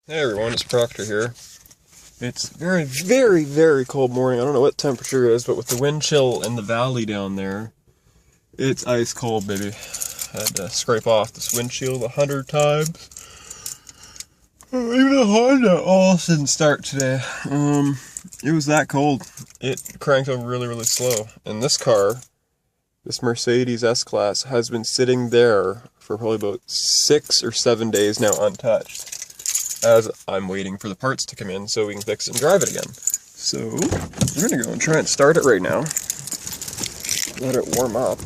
Hey everyone, it's Proctor here. It's very, very, very cold morning. I don't know what temperature it is, but with the wind chill in the valley down there, it's ice cold, baby. I had to scrape off this windshield 100 times. Even the Honda almost didn't start today. It was that cold. It cranked over really, really slow. And this car, this Mercedes S-Class, has been sitting there for probably about 6 or 7 days now untouched, as I'm waiting for the parts to come in so we can fix it and drive it again. So, we're gonna go and try and start it right now. Let it warm up.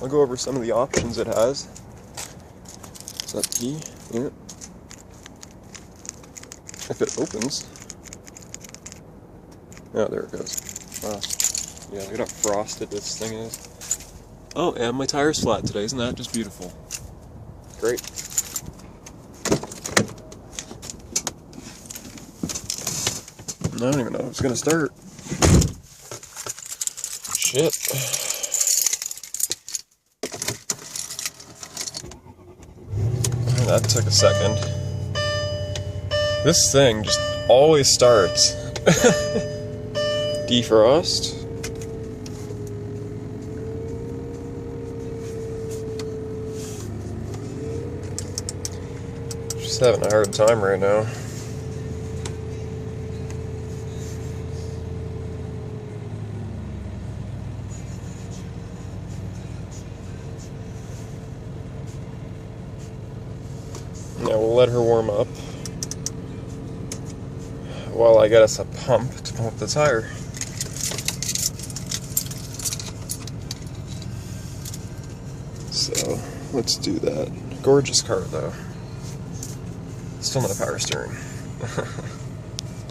I'll go over some of the options it has. Is that the key? Yeah. If it opens. Oh, there it goes. Wow. Yeah, look at how frosted this thing is. Oh, and my tire's flat today. Isn't that just beautiful? Great. I don't even know if it's gonna start. Shit. That took a second. This thing just always starts. Defrost. Just having a hard time right now. Now we'll let her warm up while I get us a pump to pump the tire. So let's do that. Gorgeous car though. Still not a power steering.